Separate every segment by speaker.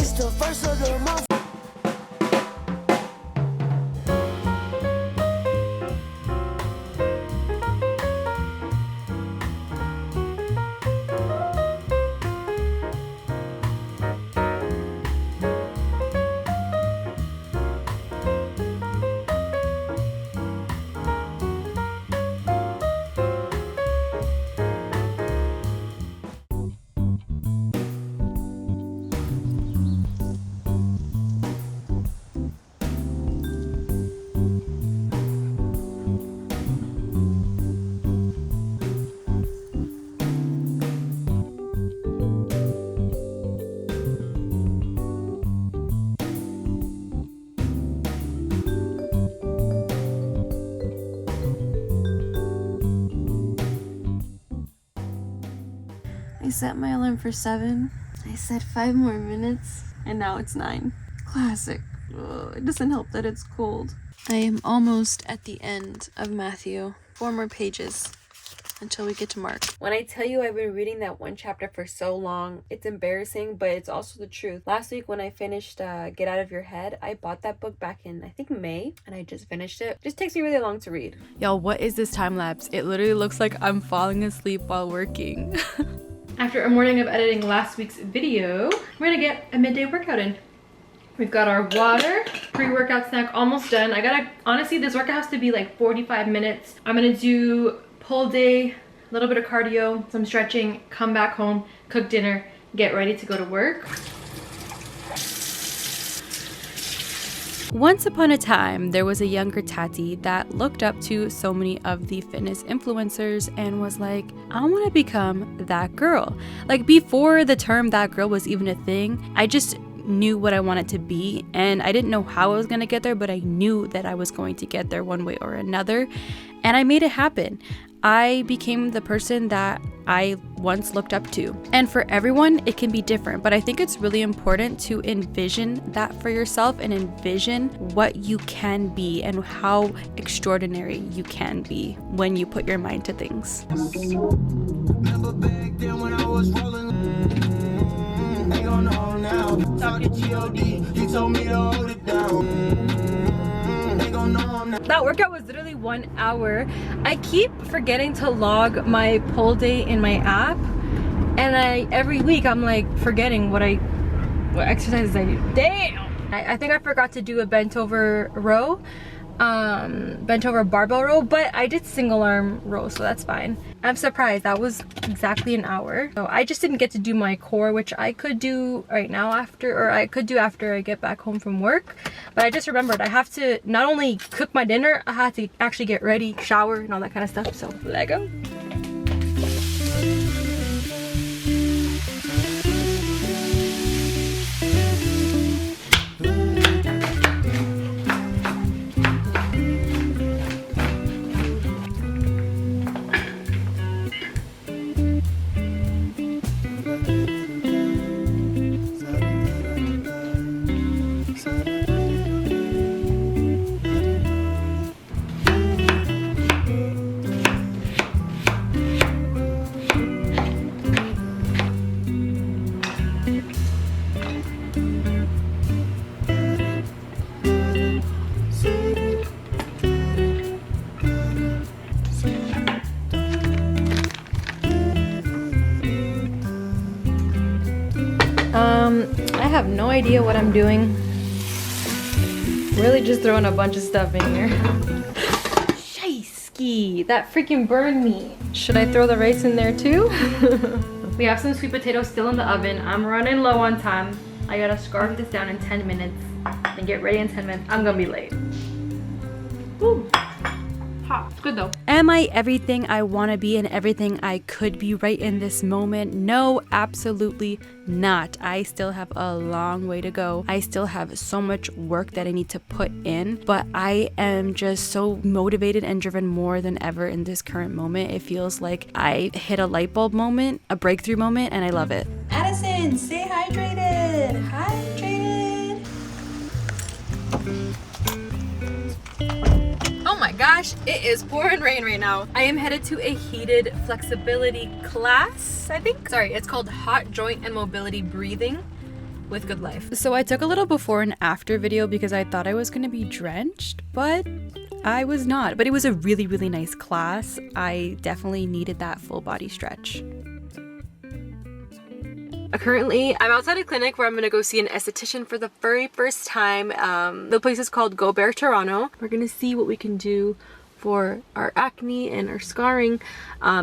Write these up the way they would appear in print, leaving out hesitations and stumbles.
Speaker 1: It's the first of the month.
Speaker 2: I set my alarm for 7. I said 5 more minutes, and now it's 9. Classic. Ugh, it doesn't help that it's cold. I am almost at the end of Matthew. 4 more pages until we get to Mark. When I tell you I've been reading that one chapter for so long, it's embarrassing, but it's also the truth. Last week when I finished Get Out of Your Head, I bought that book back in, I think, May, and I just finished it. Just takes me really long to read.
Speaker 3: Y'all, what is this time lapse? It literally looks like I'm falling asleep while working.
Speaker 4: After a morning of editing last week's video, we're gonna get a midday workout in. We've got our water, pre-workout snack almost done. Honestly, this workout has to be like 45 minutes. I'm gonna do pull day, a little bit of cardio, some stretching, come back home, cook dinner, get ready to go to work.
Speaker 3: Once upon a time, there was a younger Tati that looked up to so many of the fitness influencers and was like, I want to become that girl. Like, before the term that girl was even a thing, I just knew what I wanted to be, and I didn't know how I was going to get there, but I knew that I was going to get there one way or another, and I made it happen. I became the person that I once looked up to. And for everyone, it can be different, but I think it's really important to envision that for yourself and envision what you can be and how extraordinary you can be when you put your mind to things.
Speaker 1: Remember back then when I was rolling. Ain't gonna know now. Talking G.O.D. He told me to hold it down.
Speaker 4: That workout was literally 1 hour. I keep forgetting to log my pull day in my app, and every week I'm like forgetting what exercises I do. Damn! I think I forgot to do a bent over row, bent over barbell row, but I did single arm row, so that's fine. I'm surprised that was exactly an hour. So I just didn't get to do my core, which I could do right now after I get back home from work. But I just remembered I have to not only cook my dinner, I had to actually get ready, shower, and all that kind of stuff. So let go. I have no idea what I'm doing. Really just throwing a bunch of stuff in here. Shiesty, that freaking burned me. Should I throw the rice in there too? We have some sweet potatoes still in the oven. I'm running low on time. I gotta scarf this down in 10 minutes and get ready in 10 minutes. I'm gonna be late. Ooh. Hot. It's good though.
Speaker 3: Am I everything I want to be and everything I could be right in this moment? No, absolutely not. I still have a long way to go. I still have so much work that I need to put in, but I am just so motivated and driven more than ever in this current moment. It feels like I hit a light bulb moment, a breakthrough moment, and I love it.
Speaker 2: Addison, stay hydrated.
Speaker 4: Oh my gosh, it is pouring rain right now. I am headed to a heated flexibility class, I think. Sorry, it's called Hot Joint and Mobility Breathing.
Speaker 3: with good life. So I took a little before and after video because I thought I was going to be drenched, but I was not. But it was a really, really nice class. I definitely needed that full body stretch. Currently, I'm outside a clinic where I'm gonna go see an esthetician for the very first time. The place is called Go Bear Toronto. We're gonna see what we can do for our acne and our scarring.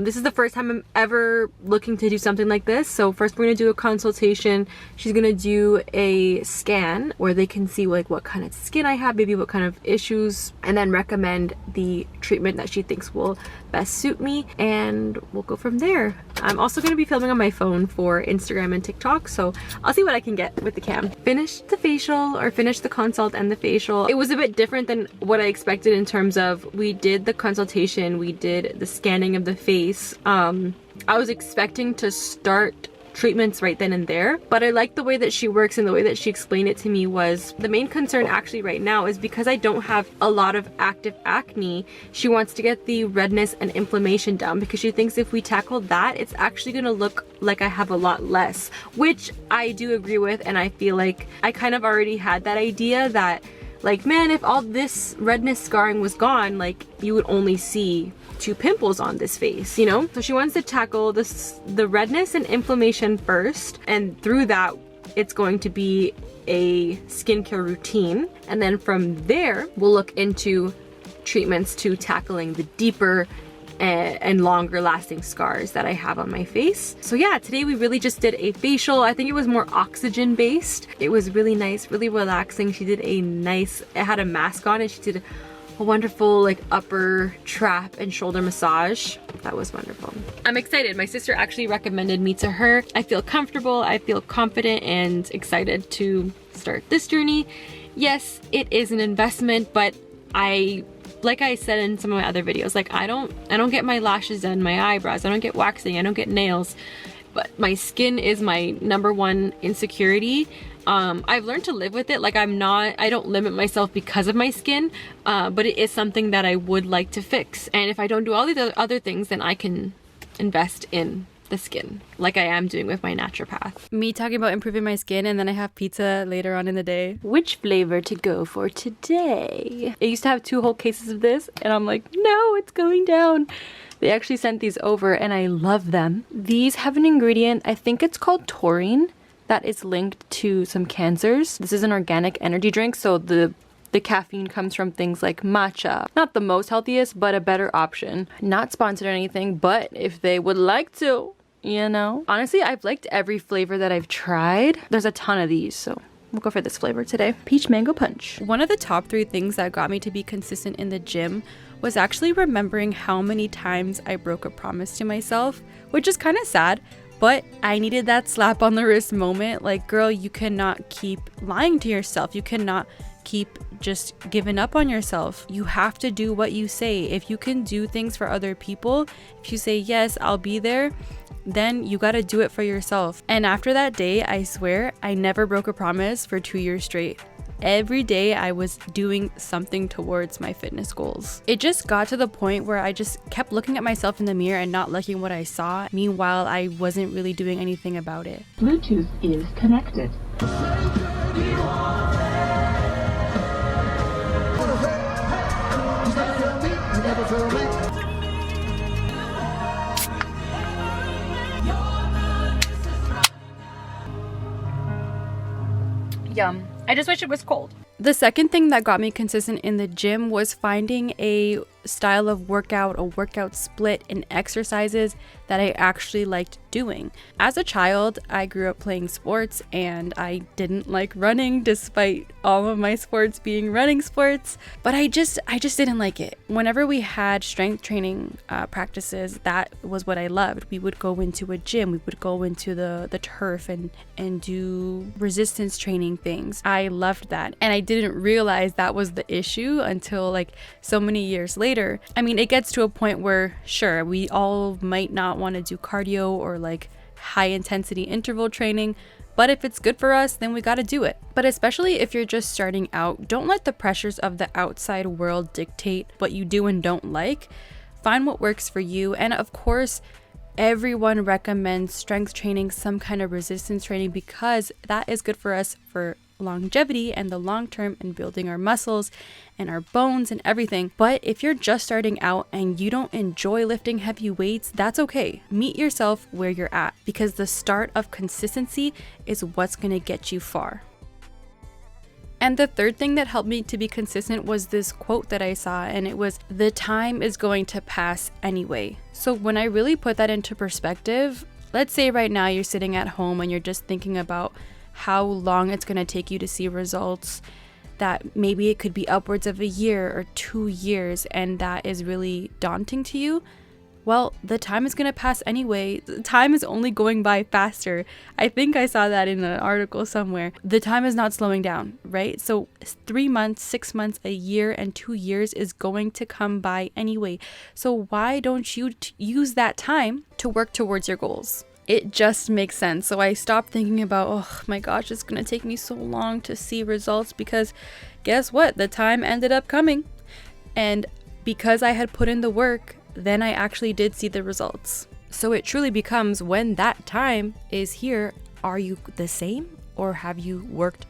Speaker 3: This is the first time I'm ever looking to do something like this. So first we're gonna do a consultation. She's gonna do a scan where they can see like what kind of skin I have, maybe what kind of issues, and then recommend the treatment that she thinks will best suit me, and we'll go from there. I'm also gonna be filming on my phone for Instagram and TikTok, so I'll see what I can get with the cam. Finished the facial, or finished the consult and the facial. It was a bit different than what I expected in terms of we did the consultation, we did the scanning of the face. I was expecting to start treatments right then and there, but I like the way that she works, and the way that she explained it to me was the main concern actually right now is because I don't have a lot of active acne. She wants to get the redness and inflammation down because she thinks if we tackle that, it's actually gonna look like I have a lot less, which I do agree with. And I feel like I kind of already had that idea that, like, man, if all this redness scarring was gone, like, you would only see 2 pimples on this face, you know? So she wants to tackle the redness and inflammation first, and through that it's going to be a skincare routine, and then from there we'll look into treatments to tackling the deeper and longer lasting scars that I have on my face. So yeah, today we really just did a facial. I think it was more oxygen based. It was really nice, really relaxing. She did it had a mask on, and she did a wonderful like upper trap and shoulder massage. That was wonderful. I'm excited. My sister actually recommended me to her. I feel comfortable, I feel confident and excited to start this journey. Yes, it is an investment, but like I said in some of my other videos, like I don't get my lashes done, my eyebrows, I don't get waxing, I don't get nails, but my skin is my #1 insecurity. I've learned to live with it. Like I don't limit myself because of my skin, but it is something that I would like to fix. And if I don't do all the other things, then I can invest in the skin like I am doing with my naturopath. Me talking about improving my skin, and then I have pizza later on in the day. Which flavor to go for today? I used to have 2 whole cases of this, and I'm like, no, it's going down. They actually sent these over and I love them. These have an ingredient, I think it's called taurine, that is linked to some cancers. This is an organic energy drink, so the caffeine comes from things like matcha. Not the most healthiest, but a better option. Not sponsored or anything, but if they would like to, you know. Honestly, I've liked every flavor that I've tried. There's a ton of these, so we'll go for this flavor today. Peach mango punch. One of the top 3 things that got me to be consistent in the gym was actually remembering how many times I broke a promise to myself, which is kind of sad. But I needed that slap on the wrist moment. Like, girl, you cannot keep lying to yourself. You cannot keep just giving up on yourself. You have to do what you say. If you can do things for other people, if you say, yes, I'll be there, then you got to do it for yourself. And after that day, I swear, I never broke a promise for 2 years straight. Every day I was doing something towards my fitness goals. It just got to the point where I just kept looking at myself in the mirror and not liking what I saw. Meanwhile, I wasn't really doing anything about it.
Speaker 5: Bluetooth is connected.
Speaker 3: Yum. I just wish it was cold. The second thing that got me consistent in the gym was finding a style of workout, a workout split, and exercises that I actually liked doing. As a child, I grew up playing sports and I didn't like running despite all of my sports being running sports, but I just didn't like it. Whenever we had strength training practices, that was what I loved. We would go into a gym, we would go into the turf and do resistance training things. I loved that. And I didn't realize that was the issue until like so many years later. I mean, it gets to a point where sure, we all might not want to do cardio or like high intensity interval training, but if it's good for us, then we got to do it. But especially if you're just starting out, don't let the pressures of the outside world dictate what you do and don't like. Find what works for you. And of course, everyone recommends strength training, some kind of resistance training, because that is good for us for longevity and the long term and building our muscles and our bones and everything. But if you're just starting out and you don't enjoy lifting heavy weights, that's okay. Meet yourself where you're at, because the start of consistency is what's going to get you far. And the third thing that helped me to be consistent was this quote that I saw, and it was, "The time is going to pass anyway." So when I really put that into perspective, let's say right now you're sitting at home and you're just thinking about how long it's going to take you to see results, that maybe it could be upwards of a year or 2 years, and that is really daunting to you. Well, the time is going to pass anyway. The time is only going by faster. I think I saw that in an article somewhere. The time is not slowing down, right? So 3 months, 6 months, a year, and 2 years is going to come by anyway. So why don't you use that time to work towards your goals? It just makes sense. So I stopped thinking about, oh my gosh, it's going to take me so long to see results, because guess what? The time ended up coming. And because I had put in the work, then I actually did see the results. So it truly becomes, when that time is here, are you the same, or have you worked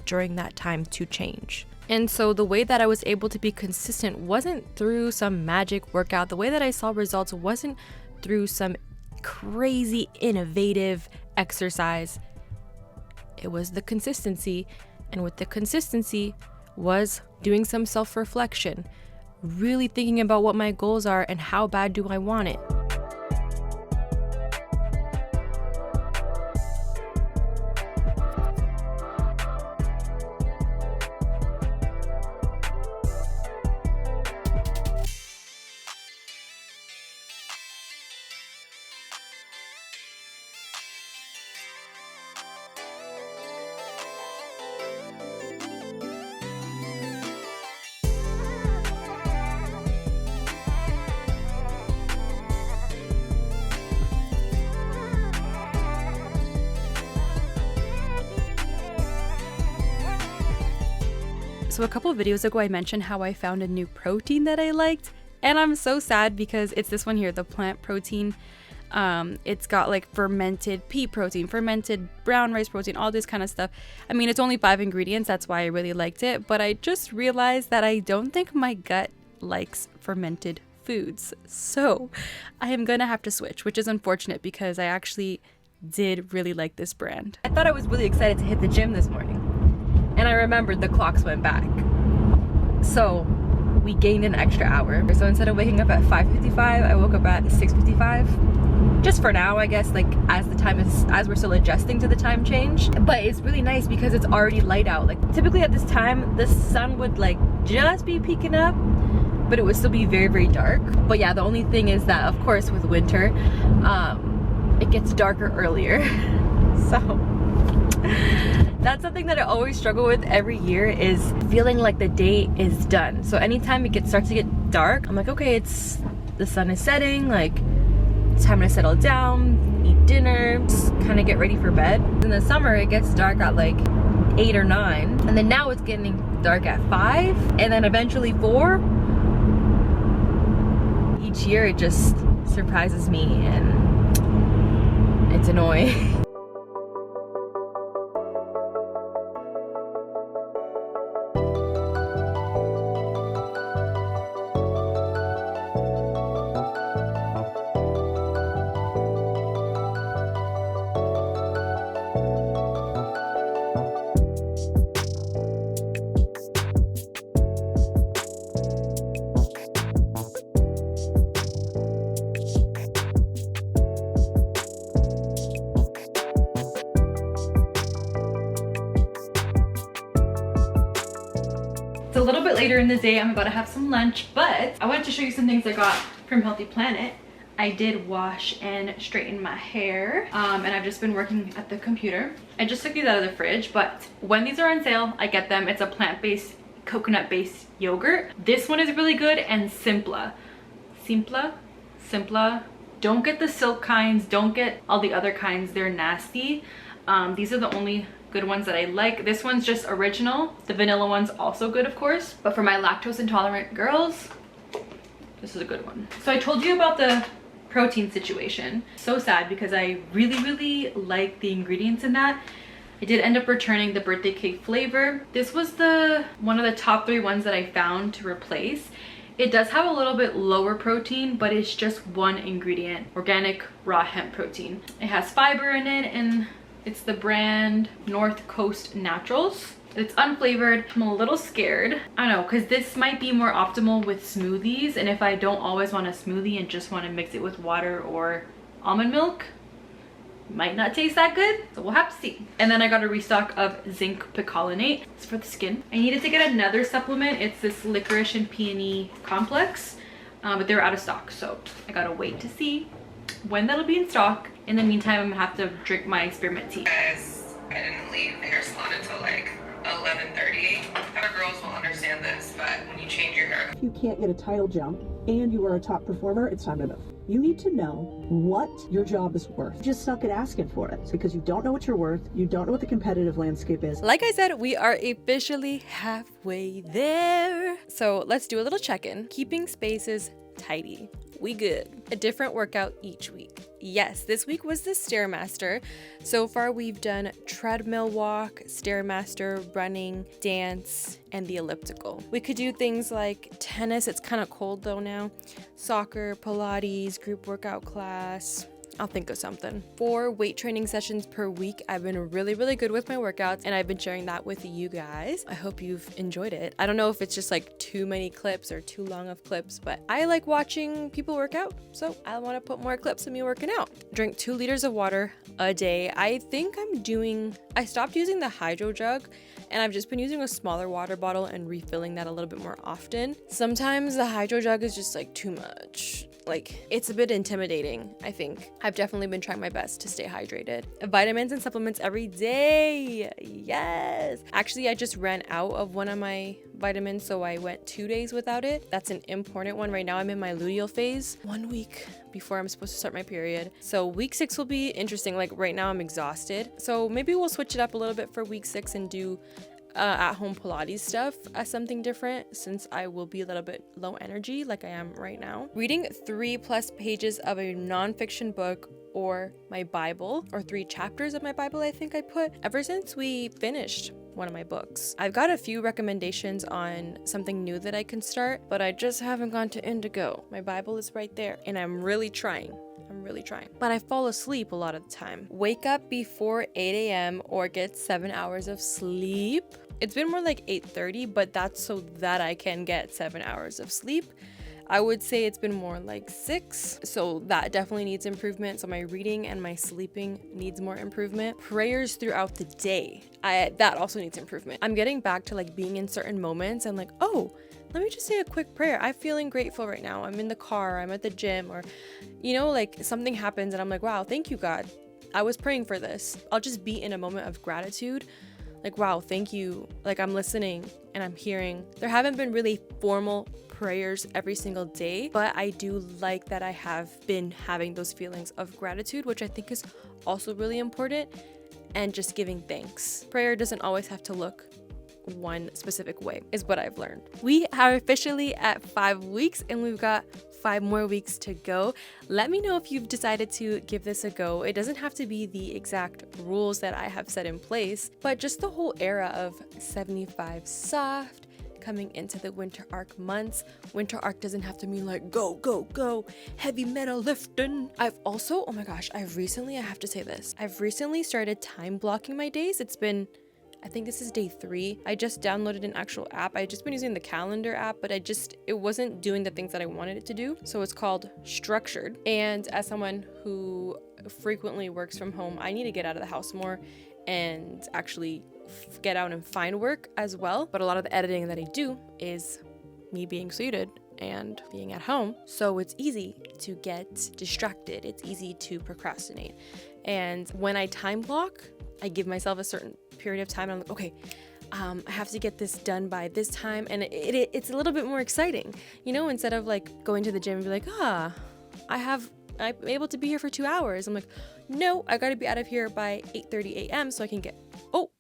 Speaker 3: during that time to change? And so the way that I was able to be consistent wasn't through some magic workout. The way that I saw results wasn't through some crazy innovative exercise. It was the consistency, and with the consistency was doing some self-reflection, really thinking about what my goals are and how bad do I want it. So a couple of videos ago, I mentioned how I found a new protein that I liked, and I'm so sad because it's this one here, the plant protein. It's got like fermented pea protein, fermented brown rice protein, all this kind of stuff. I mean, it's only 5 ingredients. That's why I really liked it. But I just realized that I don't think my gut likes fermented foods. So I am going to have to switch, which is unfortunate because I actually did really like this brand.
Speaker 4: I thought I was really excited to hit the gym this morning, and I remembered the clocks went back. So we gained an extra hour. So instead of waking up at 5:55, I woke up at 6:55. Just for now, I guess, like as we're still adjusting to the time change. But it's really nice because it's already light out. Like typically at this time, the sun would like just be peeking up, but it would still be very, very dark. But yeah, the only thing is that, of course, with winter, it gets darker earlier. So that's something that I always struggle with every year, is feeling like the day is done. So anytime it starts to get dark, I'm like, okay, the sun is setting, like it's time to settle down, eat dinner, just kind of get ready for bed. In the summer, it gets dark at like 8 or 9, and then now it's getting dark at 5, and then eventually 4. Each year it just surprises me, and it's annoying.
Speaker 3: It's a little bit later in the day. I'm about to have some lunch, but I wanted to show you some things I got from Healthy Planet. I did wash and straighten my hair, and I've just been working at the computer. I just took these out of the fridge, but when these are on sale, I get them. It's a plant-based, coconut-based yogurt. This one is really good, and Simpla. Don't get the silk kinds, don't get all the other kinds, they're nasty. These are the only good ones that I like. This one's just original. The vanilla one's also good, of course, but for my lactose intolerant girls, this is a good one. So I told you about the protein situation. So sad because I really like the ingredients in that. I did end up returning the birthday cake flavor. This was one of the top 3 ones that I found to replace. It does have a little bit lower protein, but it's just one ingredient, organic raw hemp protein. It has fiber in it, and it's the brand North Coast Naturals. It's unflavored. I'm a little scared. I don't know, because this might be more optimal with smoothies, and if I don't always want a smoothie and just want to mix it with water or almond milk, might not taste that good, so we'll have to see. And then I got a restock of zinc picolinate. It's for the skin. I needed to get another supplement. It's this licorice and peony complex, but they're out of stock, so I gotta wait to see when that'll be in stock. In the meantime, I'm gonna have to drink my spearmint tea.
Speaker 6: Guys, I didn't leave the hair salon until like 11:30. Other girls will understand this, but when you change your hair,
Speaker 7: If you can't get a title jump and you are a top performer, it's time to move. You need to know what your job is worth. Just suck at asking for it because you don't know what you're worth. You don't know what the competitive landscape is.
Speaker 3: Like I said, we are officially halfway there. So let's do a little check-in. Keeping spaces tidy. We good. A different workout each week. Yes, this week was the Stairmaster. So far we've done treadmill walk, Stairmaster, running, dance, and the elliptical. We could do things like tennis, it's kind of cold though now, soccer, Pilates, group workout class. I'll think of something. 4 weight training sessions per week. I've been really good with my workouts, and I've been sharing that with you guys. I hope you've enjoyed it. I don't know if it's just like too many clips or too long of clips, but I like watching people work out, so I want to put more clips of me working out. Drink 2 liters of water a day. I stopped using the hydro jug, and I've just been using a smaller water bottle and refilling that a little bit more often. Sometimes the hydro jug is just like too much. Like, it's a bit intimidating, I think. I've definitely been trying my best to stay hydrated. Vitamins and supplements every day. Yes. Actually, I just ran out of one of my vitamins, so I went 2 days without it. That's an important one. Right now, I'm in my luteal phase. 1 week before I'm supposed to start my period. So week 6 will be interesting. Like, right now, I'm exhausted. So maybe we'll switch it up a little bit for week 6 and do at-home Pilates stuff as something different, since I will be a little bit low energy like I am right now. Reading 3+ pages of a nonfiction book or my Bible, or 3 chapters of my Bible, I think I put, ever since we finished one of my books. I've got a few recommendations on something new that I can start, but I just haven't gone to Indigo. My Bible is right there, and I'm really trying. But I fall asleep a lot of the time. Wake up before 8 a.m. or get 7 hours of sleep. It's been more like 8:30, but that's so that I can get 7 hours of sleep. I would say it's been more like 6, so that definitely needs improvement. So my reading and my sleeping needs more improvement. Prayers throughout the day, that also needs improvement. I'm getting back to like being in certain moments and like, oh, let me just say a quick prayer. I'm feeling grateful right now. I'm in the car, I'm at the gym, or, you know, like something happens and I'm like, wow, thank you, God. I was praying for this. I'll just be in a moment of gratitude. Like, wow, thank you. Like, I'm listening and I'm hearing. There haven't been really formal prayers every single day, but I do like that I have been having those feelings of gratitude, which I think is also really important, and just giving thanks. Prayer doesn't always have to look one specific way, is what I've learned. We are officially at 5 weeks, and we've got 5 more weeks to go. Let me know if you've decided to give this a go. It doesn't have to be the exact rules that I have set in place, but just the whole era of 75 soft, coming into the winter arc months. Winter arc doesn't have to mean like go, heavy metal lifting. I've also, oh my gosh, I have to say this. I've recently started time blocking my days. It's been, I think this is day 3. I just downloaded an actual app. I just been using the calendar app, but it wasn't doing the things that I wanted it to do. So it's called Structured. And as someone who frequently works from home, I need to get out of the house more and actually get out and find work as well. But a lot of the editing that I do is me being suited and being at home. So it's easy to get distracted. It's easy to procrastinate. And when I time block, I give myself a certain period of time and I'm like, okay, I have to get this done by this time. And it's a little bit more exciting, you know, instead of like going to the gym and be like, I'm able to be here for 2 hours. I'm like, no, I got to be out of here by 8:30 a.m. so I can get, oh,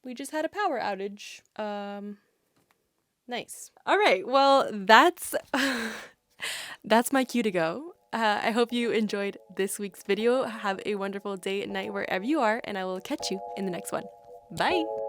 Speaker 3: we just had a power outage. Nice. All right. Well, that's my cue to go. I hope you enjoyed this week's video. Have a wonderful day and night wherever you are, and I will catch you in the next one. Bye!